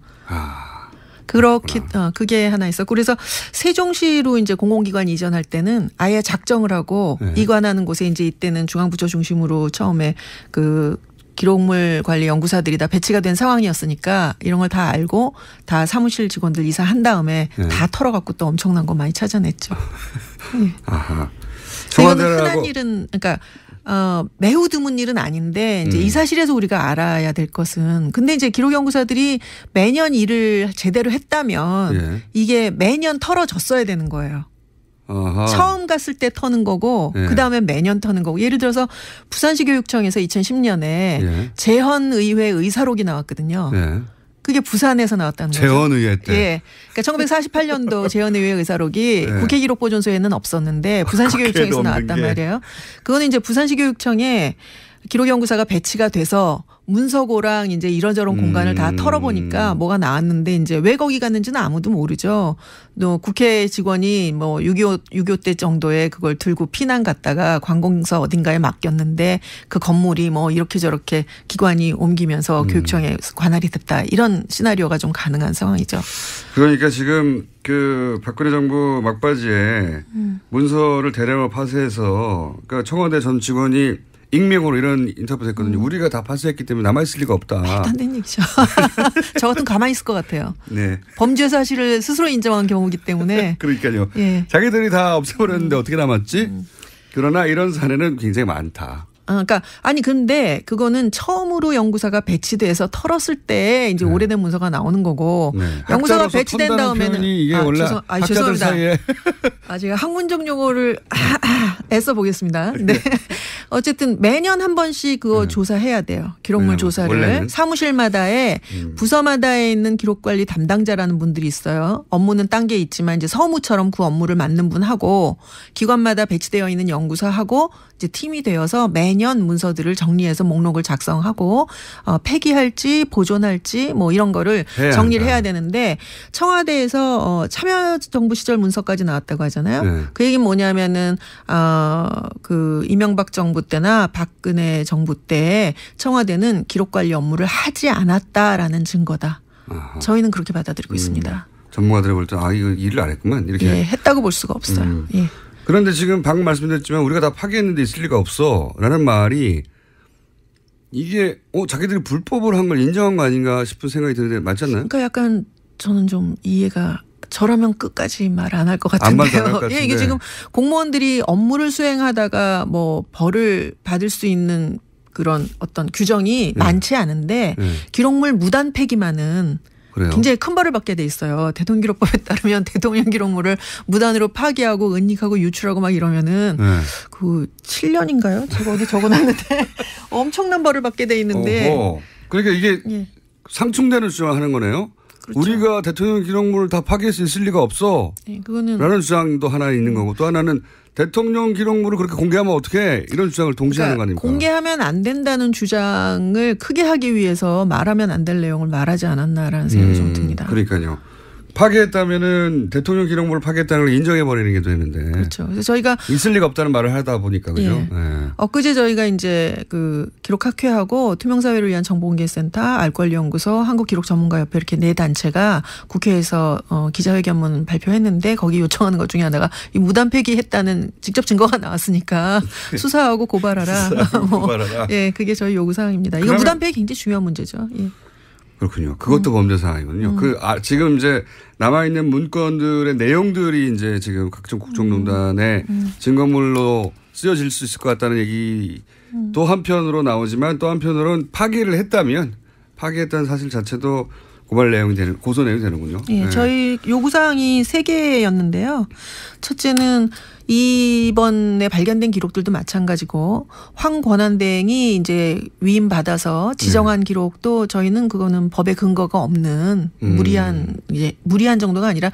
그렇게 그게 하나 있었고 그래서 세종시로 이제 공공기관 이전할 때는 아예 작정을 하고 이관하는 곳에 이제 이때는 중앙부처 중심으로 처음에 그 기록물 관리 연구사들이 다 배치가 된 상황이었으니까 이런 걸 다 알고 다 사무실 직원들 이사한 다음에 다 털어갖고 또 엄청난 거 많이 찾아냈죠. 이거는 흔한 일은 그러니까 매우 드문 일은 아닌데 이제 이 사실에서 우리가 알아야 될 것은 근데 이제 기록연구사들이 매년 일을 제대로 했다면 이게 매년 털어졌어야 되는 거예요. 처음 갔을 때 터는 거고 그다음에 매년 터는 거고 예를 들어서 부산시 교육청에서 2010년에 재헌의회 의사록이 나왔거든요. 그게 부산에서 나왔다는 거죠. 재헌의회 때. 예. 그러니까 1948년도 재헌의회 의사록이 국회기록보존소에는 없었는데 부산시 교육청에서 나왔단 말이에요. 그거는 이제 부산시 교육청에 기록연구사가 배치가 돼서 문서고랑 이제 이런저런 공간을 다 털어보니까 뭐가 나왔는데 이제 왜 거기 갔는지는 아무도 모르죠. 또 국회 직원이 뭐 6.25 때 정도에 그걸 들고 피난 갔다가 관공서 어딘가에 맡겼는데 그 건물이 뭐 이렇게 저렇게 기관이 옮기면서 교육청에 관할이 됐다. 이런 시나리오가 좀 가능한 상황이죠. 그러니까 지금 그 박근혜 정부 막바지에 문서를 대량으로 파쇄해서 그러니까 청와대 전 직원이 익명으로 이런 인터뷰를 했거든요. 우리가 다 파쇄했기 때문에 남아있을 리가 없다. 말도 안 되는 얘기죠. 저 같으면 가만히 있을 것 같아요. 네. 범죄 사실을 스스로 인정한 경우이기 때문에. 그러니까요. 자기들이 다 없애버렸는데 어떻게 남았지? 그러나 이런 사례는 굉장히 많다. 그러니까 아니 근데 그거는 처음으로 연구사가 배치돼서 털었을 때 이제 오래된 문서가 나오는 거고 연구사가 배치된 다음에는 이게 원래 학자들 사이에 제가 학문적 용어를 애써 보겠습니다. 네. 어쨌든 매년 한 번씩 그거 조사해야 돼요. 기록물 조사를. 원래는. 사무실마다에 부서마다에 있는 기록관리 담당자라는 분들이 있어요. 업무는 딴 게 있지만 이제 서무처럼 그 업무를 맡는 분하고 기관마다 배치되어 있는 연구사하고 이제 팀이 되어서 매년 문서들을 정리해서 목록을 작성하고 폐기할지 보존할지 뭐 이런 거를 정리를 해야 되는데 청와대에서 참여정부 시절 문서까지 나왔다고 하잖아요. 그 얘기는 뭐냐면은 그 이명박 정부 때나 박근혜 정부 때 청와대는 기록관리 업무를 하지 않았다라는 증거다. 저희는 그렇게 받아들이고 있습니다. 전문가들이 볼 때 이거 일을 안 했구만 이렇게. 했다고 볼 수가 없어요. 그런데 지금 방금 말씀드렸지만 우리가 다 파기했는데 있을 리가 없어 라는 말이 이게 자기들이 불법을 한 걸 인정한 거 아닌가 싶은 생각이 드는데 맞지 않나요? 그러니까 약간 저는 좀 이해가 저라면 끝까지 말 안 할 것 같은데요. 이게 지금 공무원들이 업무를 수행하다가 뭐 벌을 받을 수 있는 그런 어떤 규정이 많지 않은데 기록물 무단 폐기만은 그래요? 굉장히 큰 벌을 받게 돼 있어요. 대통령기록법에 따르면 대통령 기록물을 무단으로 파기하고 은닉하고 유출하고 막 이러면은 그 7년인가요? 제가 어디 적어놨는데 엄청난 벌을 받게 돼 있는데. 그러니까 이게 상충되는 주장을 하는 거네요. 그렇죠. 우리가 대통령 기록물을 다 파기할 수 있을 리가 없어. 그거는 라는 주장도 하나 있는 거고 또 하나는 대통령 기록물을 그렇게 공개하면 어떡해 이런 주장을 동시에 하는 거 아닙니까? 공개하면 안 된다는 주장을 크게 하기 위해서 말하면 안 될 내용을 말하지 않았나라는 생각이 좀 듭니다. 그러니까요. 파기했다면은 대통령 기록물을 파기했다는 걸 인정해버리는 게 되는데. 그렇죠. 그래서 저희가 있을 리가 없다는 말을 하다 보니까 그죠. 엊그제 저희가 이제 그 기록학회하고 투명사회를 위한 정보공개센터, 알권리연구소, 한국기록전문가협회 이렇게 네 단체가 국회에서 기자회견문 발표했는데 거기 요청하는 것 중에 하나가 이 무단 폐기했다는 직접 증거가 나왔으니까 수사하고 고발하라. 고발하라. 그게 저희 요구 사항입니다. 이거 무단 폐기 굉장히 중요한 문제죠. 그렇군요. 그것도 범죄 사항이군요. 지금 이제 남아있는 문건들의 내용들이 이제 지금 각종 국정농단의 증거물로 쓰여질 수 있을 것 같다는 얘기 또 한편으로 나오지만 또 한편으로는 파기를 했다면 파기했다는 사실 자체도 고발 내용이 고소 내용이 되는군요. 예, 네. 저희 요구사항이 3개였는데요. 첫째는 이번에 발견된 기록들도 마찬가지고 황권한대행이 이제 위임받아서 지정한 기록도 저희는 그거는 법에 근거가 없는 무리한 정도가 아니라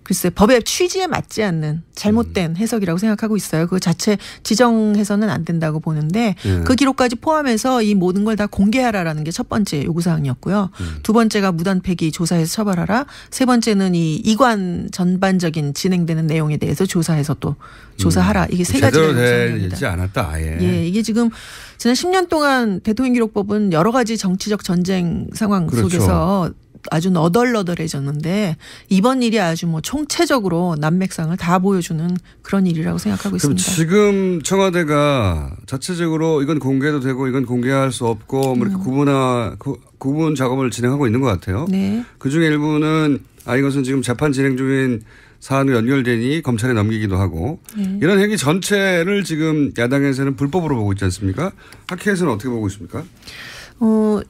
글쎄 법의 취지에 맞지 않는 잘못된 해석이라고 생각하고 있어요. 그 자체 지정해서는 안 된다고 보는데 그 기록까지 포함해서 이 모든 걸 다 공개하라라는 게 첫 번째 요구사항이었고요. 두 번째가 무단 폐기 조사해서 처벌하라. 세 번째는 이 이관 전반적인 진행되는 내용에 대해서 조사해서 또 조사하라. 이게 세 가지가 제대로 되지 않았다 아예. 예, 이게 지금 지난 10년 동안 대통령기록법은 여러 가지 정치적 전쟁 상황 그렇죠. 속에서 아주 너덜너덜해졌는데 이번 일이 아주 뭐 총체적으로 난맥상을 다 보여주는 그런 일이라고 생각하고 그럼 있습니다. 지금 청와대가 자체적으로 이건 공개도 되고 이건 공개할 수 없고 뭐 이렇게 구분 작업을 진행하고 있는 것 같아요. 네. 그중에 일부는 이것은 지금 재판 진행 중인 사안으로 연결되니 검찰에 넘기기도 하고 이런 행위 전체를 지금 야당에서는 불법으로 보고 있지 않습니까? 학회에서는 어떻게 보고 있습니까?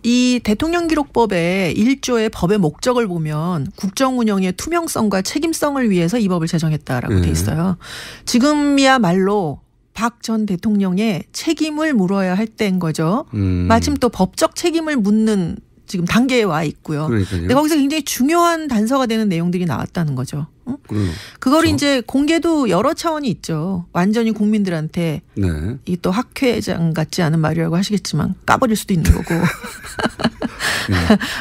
이 대통령기록법의 1조의 법의 목적을 보면 국정 운영의 투명성과 책임성을 위해서 이 법을 제정했다라고 돼 있어요. 지금이야말로 박 전 대통령의 책임을 물어야 할 때인 거죠. 마침 또 법적 책임을 묻는 지금 단계에 와 있고요. 그러니까요. 근데 거기서 굉장히 중요한 단서가 되는 내용들이 나왔다는 거죠. 그걸 이제 공개도 여러 차원이 있죠. 완전히 국민들한테 이 또 학회장 같지 않은 말이라고 하시겠지만 까버릴 수도 있는 거고.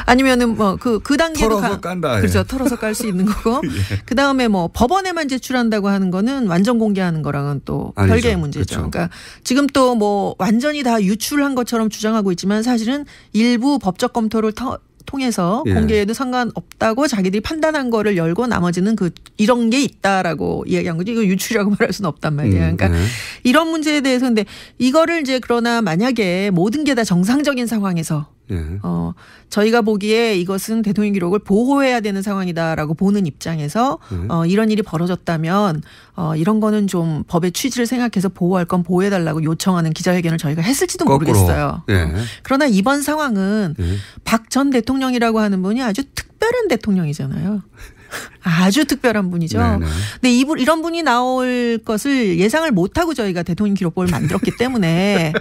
아니면은 뭐 그 단계로 털어서 깐다. 그렇죠. 털어서 깔 수 있는 거고. 그 다음에 뭐 법원에만 제출한다고 하는 거는 완전 공개하는 거랑은 또 아니죠. 별개의 문제죠. 그렇죠. 그러니까 지금 또 뭐 완전히 다 유출한 것처럼 주장하고 있지만 사실은 일부 법적 검토를 통해서 공개해도 상관없다고 자기들이 판단한 거를 열고 나머지는 이런 게 있다라고 이야기한 거지. 이거 유출이라고 말할 수는 없단 말이에요. 그러니까 이런 문제에 대해서 근데 이거를 이제 그러나 만약에 모든 게 다 정상적인 상황에서 저희가 보기에 이것은 대통령 기록을 보호해야 되는 상황이다라고 보는 입장에서 이런 일이 벌어졌다면 이런 거는 좀 법의 취지를 생각해서 보호할 건 보호해달라고 요청하는 기자회견을 저희가 했을지도 모르겠어요. 그러나 이번 상황은 박 전 대통령이라고 하는 분이 아주 특별한 대통령이잖아요. 아주 특별한 분이죠. 근데 이런 분이 나올 것을 예상을 못하고 저희가 대통령 기록법을 만들었기 때문에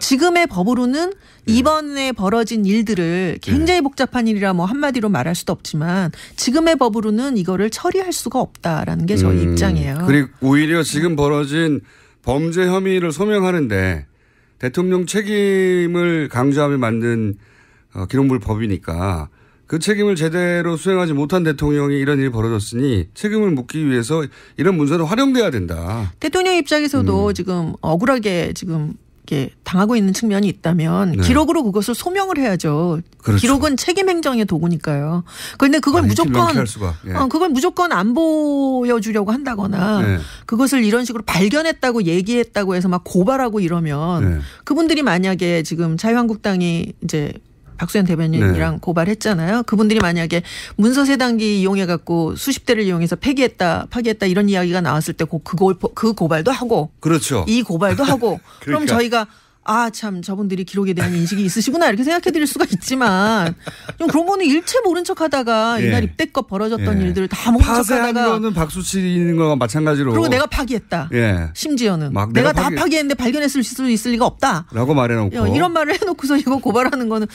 지금의 법으로는 이번에 벌어진 일들을 굉장히 복잡한 일이라 뭐 한마디로 말할 수도 없지만 지금의 법으로는 이거를 처리할 수가 없다라는 게 저희 입장이에요. 그리고 오히려 지금 벌어진 범죄 혐의를 소명하는데 대통령 책임을 강조하며 만든 기록물 법이니까 그 책임을 제대로 수행하지 못한 대통령이 이런 일이 벌어졌으니 책임을 묻기 위해서 이런 문서는 활용돼야 된다. 대통령 입장에서도 지금 억울하게 지금 이렇게 당하고 있는 측면이 있다면 기록으로 그것을 소명을 해야죠. 그렇죠. 기록은 책임 행정의 도구니까요. 그런데 그걸 그걸 무조건 안 보여주려고 한다거나 그것을 이런 식으로 발견했다고 얘기했다고 해서 막 고발하고 이러면 그분들이 만약에 지금 자유한국당이 이제 박수현 대변인이랑 고발했잖아요. 그분들이 만약에 문서 세단기 이용해갖고 수십 대를 이용해서 파기했다 이런 이야기가 나왔을 때 그 고발도 하고. 그렇죠. 이 고발도 하고. 그럼 저희가 참 저분들이 기록에 대한 인식이 있으시구나 이렇게 생각해 드릴 수가 있지만 좀 그런 거는 일체 모른 척 하다가 이날 이때껏 벌어졌던 일들을 다 모른 척 하다가 파쇄하는 거는 박수 치는 거와 마찬가지로 그리고 내가 파기했다. 심지어는 내가 다 파기했는데 발견했을 수 있을 리가 없다. 라고 말해놓고 이런 말을 해놓고서 이거 고발하는 거는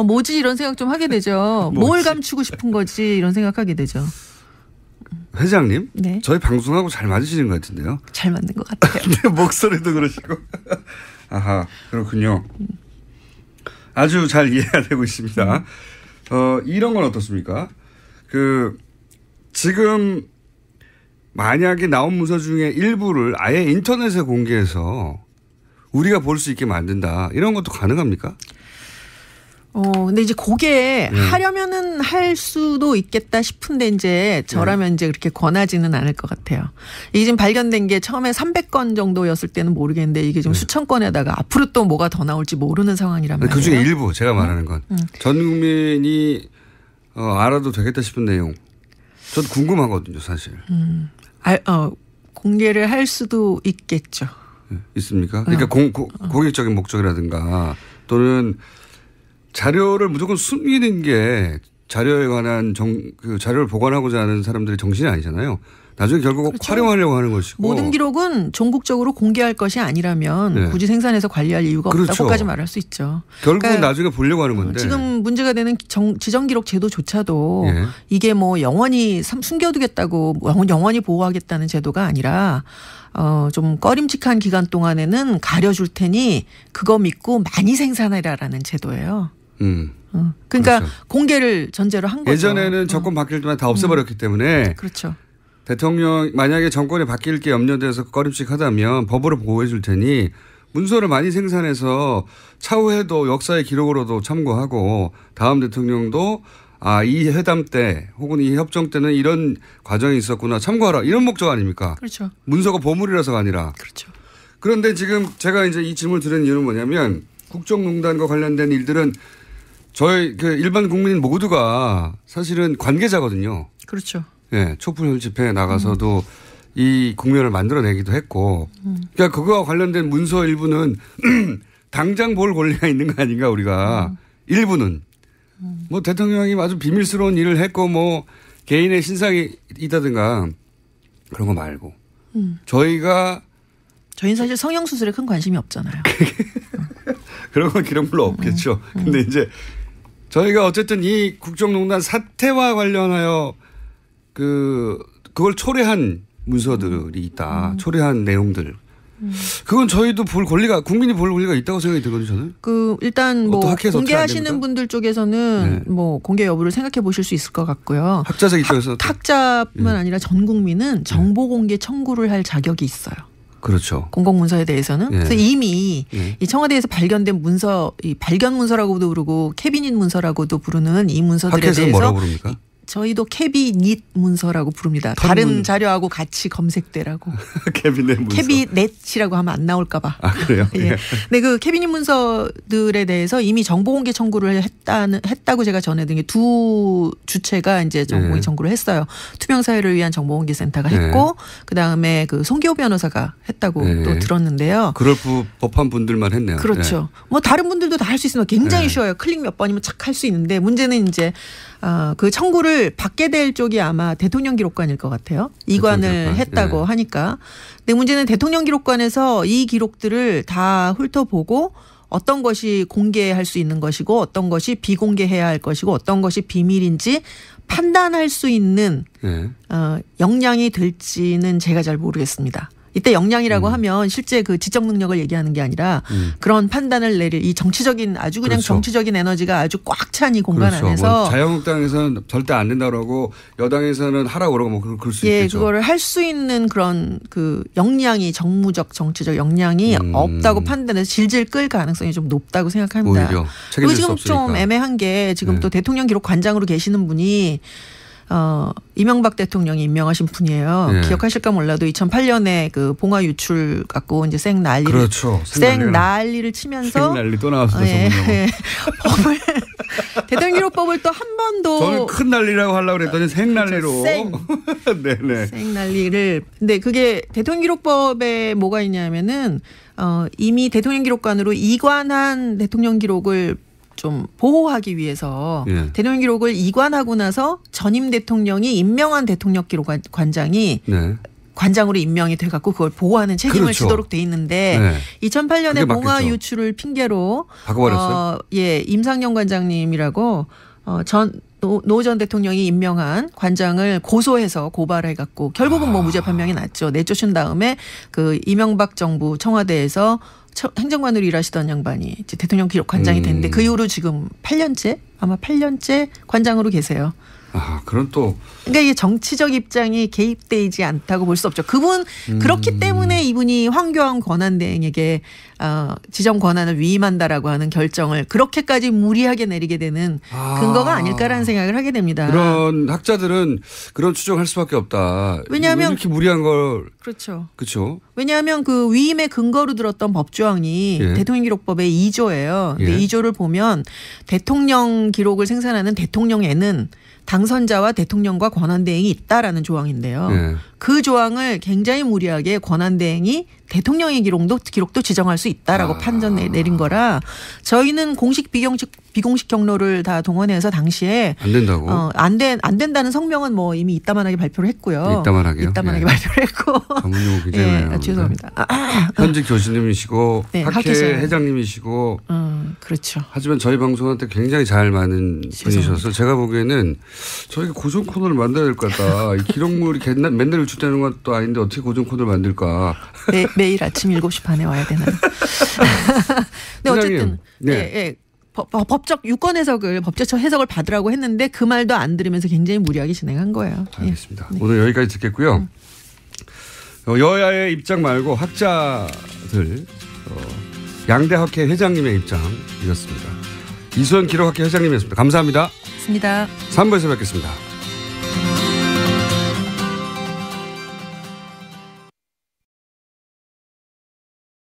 뭐지 이런 생각 좀 하게 되죠. 뭘 감추고 싶은 거지 이런 생각하게 되죠. 회장님, 저희 방송하고 잘 맞으시는 것 같은데요. 잘 맞는 것 같아요. 목소리도 그러시고. 아하, 그렇군요. 아주 잘 이해가 되고 있습니다. 이런 건 어떻습니까? 지금 만약에 나온 문서 중에 일부를 아예 인터넷에 공개해서 우리가 볼 수 있게 만든다. 이런 것도 가능합니까? 근데 이제 그게 하려면은 할 수도 있겠다 싶은데 이제 저라면 이제 그렇게 권하지는 않을 것 같아요. 이게 지금 발견된 게 처음에 300건 정도였을 때는 모르겠는데 이게 지금 수천 건에다가 앞으로 또 뭐가 더 나올지 모르는 상황이란 말이에요. 그중에 일부 제가 말하는 건 전 국민이 알아도 되겠다 싶은 내용. 저도 궁금하거든요, 사실. 공개를 할 수도 있겠죠. 있습니까? 그러니까 공익적인 목적이라든가 또는 자료를 무조건 숨기는 게 자료에 관한 그 자료를 보관하고자 하는 사람들의 정신이 아니잖아요. 나중에 결국 그렇죠. 활용하려고 하는 것이고. 모든 기록은 종국적으로 공개할 것이 아니라면 네. 굳이 생산해서 관리할 이유가 그렇죠. 없다고까지 말할 수 있죠. 결국은 그러니까 나중에 보려고 하는 건데. 지금 문제가 되는 지정기록 제도조차도 예. 이게 뭐 영원히 숨겨두겠다고 영원히 보호하겠다는 제도가 아니라 좀 꺼림칙한 기간 동안에는 가려줄 테니 그거 믿고 많이 생산해라라는 제도예요. 그러니까 그렇죠. 공개를 전제로 한 거죠. 예전에는 정권 바뀔 때만 다 없애버렸기 때문에. 그렇죠. 대통령 만약에 정권이 바뀔 게 염려돼서 꺼림칙하다면 법으로 보호해 줄 테니 문서를 많이 생산해서 차후에도 역사의 기록으로도 참고하고 다음 대통령도 이 회담 때 혹은 이 협정 때는 이런 과정이 있었구나 참고하라 이런 목적 아닙니까? 그렇죠. 문서가 보물이라서가 아니라. 그렇죠. 그런데 지금 제가 이제 이 질문을 드리는 이유는 뭐냐면 국정농단과 관련된 일들은 저희 그 일반 국민 모두가 사실은 관계자거든요. 그렇죠. 네, 촛불 집회에 나가서도 이 국면을 만들어내기도 했고, 그러니까 그거와 관련된 문서 일부는 당장 볼 권리가 있는 거 아닌가 우리가 일부는 뭐 대통령이 아주 비밀스러운 일을 했고 뭐 개인의 신상이 있다든가 그런 거 말고 저희는 사실 성형수술에 큰 관심이 없잖아요. 그런 건 기록물로 없겠죠. 근데 이제 저희가 어쨌든 이 국정농단 사태와 관련하여 그걸 초래한 문서들이 있다. 초래한 내용들. 그건 저희도 볼 권리가 국민이 볼 권리가 있다고 생각이 들거든요. 저는. 일단 뭐 공개하시는 분들 쪽에서는 뭐 공개 여부를 생각해 보실 수 있을 것 같고요. 학자적 입장에서 학자뿐만 아니라 전 국민은 정보 공개 청구를 할 자격이 있어요. 그렇죠. 공공문서에 대해서는. 그래서 이미 이 청와대에서 발견된 문서, 이 발견 문서라고도 부르고 캐비닛 문서라고도 부르는 이 문서들에 대해서 뭐라고 부릅니까? 저희도 캐비닛 문서라고 부릅니다. 다른 자료하고 같이 검색되라고. 캐비넷 문서. 캐비넷이라고 하면 안 나올까 봐. 그래요? 예. 근데 그 캐비닛 문서들에 대해서 이미 정보공개 청구를 했다고 제가 전해드린 게 두 주체가 이제 정보공개 청구를 했어요. 투명사회를 위한 정보공개센터가 했고 그다음에 그 송기호 변호사가 했다고 또 들었는데요. 그럴 법한 분들만 했네요. 그렇죠. 뭐 다른 분들도 다 할 수 있습니다. 굉장히 쉬워요. 클릭 몇 번이면 착 할 수 있는데 문제는 이제 그 청구를 받게 될 쪽이 아마 대통령 기록관일 것 같아요. 이관을 했다고 하니까. 근데 문제는 대통령 기록관에서 이 기록들을 다 훑어보고 어떤 것이 공개할 수 있는 것이고 어떤 것이 비공개해야 할 것이고 어떤 것이 비밀인지 판단할 수 있는 역량이 될지는 제가 잘 모르겠습니다. 이때 역량이라고 하면 실제 그 지적 능력을 얘기하는 게 아니라 그런 판단을 내릴 이 정치적인 아주 그냥 정치적인 에너지가 아주 꽉 찬 이 공간 안에서 뭐 자유한국당에서는 절대 안 된다고 그러고 여당에서는 하라고 그러고 뭐 그럴 수 있겠죠. 그거를 할 수 있는 그런 그 역량이 정무적 정치적 역량이 없다고 판단해서 질질 끌 가능성이 좀 높다고 생각합니다. 오히려 그리고 지금 좀 애매한 게 지금 또 대통령 기록관장으로 계시는 분이 이명박 대통령이 임명하신 분이에요. 기억하실까 몰라도 2008년에 그 봉화 유출 갖고 이제 생 난리를 치면서 난리 또 나왔어요. 법을 대통령 기록법을 또 한 번도 저는 큰 난리라고 하려고 그랬더니 생 난리로 네네. 생 난리를 근데 그게 대통령 기록법에 뭐가 있냐면은 이미 대통령 기록관으로 이관한 대통령 기록을 좀 보호하기 위해서 대통령 기록을 이관하고 나서 전임 대통령이 임명한 대통령 기록관장이 관장으로 임명이 돼갖고 그걸 보호하는 책임을 지도록 돼 있는데 2008년에 봉화 유출을 핑계로 바꿔버렸어요. 임상영 관장님이라고 노 전 대통령이 임명한 관장을 고소해서 고발해갖고 결국은 뭐 무죄 판명이 났죠. 내쫓은 다음에 그 이명박 정부 청와대에서 행정관으로 일하시던 양반이 이제 대통령 기록관장이 됐는데 그 이후로 지금 8년째 관장으로 계세요. 그런 또. 그러니까 이게 정치적 입장이 개입되지 않다고 볼 수 없죠. 그분 그렇기 때문에 이분이 황교안 권한대행에게 지정 권한을 위임한다라고 하는 결정을 그렇게까지 무리하게 내리게 되는 근거가 아닐까라는 생각을 하게 됩니다. 그런 학자들은 그런 추정할 수밖에 없다. 왜냐하면 이렇게 무리한 걸. 그렇죠. 그렇죠. 왜냐하면 그 위임의 근거로 들었던 법조항이 대통령 기록법의 2조예요. 근데 2조를 보면 대통령 기록을 생산하는 대통령에는 당선자와 대통령과 권한대행이 있다라는 조항인데요. 그 조항을 굉장히 무리하게 권한대행이 대통령의 기록도 지정할 수 있다라고 판정 내린 거라 저희는 공식 비공식 경로를 다 동원해서 당시에 안 된다고 안 된다는 성명은 뭐 이미 이따만하게 발표를 했고요. 이따만하게 발표를 했고. 전문용어 굉장히 네, 죄송합니다. 현직 교수님이시고 네, 학회 회장님이시고 그렇죠. 하지만 저희 방송한테 굉장히 잘 맞는 분이셔서 제가 보기에는 저희가 고정 코너를 만들어야 될 것 같다. 이 기록물이 맨날 유출되는 것도 아닌데 어떻게 고정 코너를 만들까. 매일 아침 7시 반에 와야 되나요? 근데 어쨌든 법적 유권 해석을 법제처 해석을 받으라고 했는데 그 말도 안 들으면서 굉장히 무리하게 진행한 거예요. 알겠습니다. 오늘 여기까지 듣겠고요. 여야의 입장 말고 학자들 양대학회 회장님의 입장이었습니다. 이수연 기록학회 회장님이었습니다. 감사합니다. 고맙습니다. 3부에서 뵙겠습니다.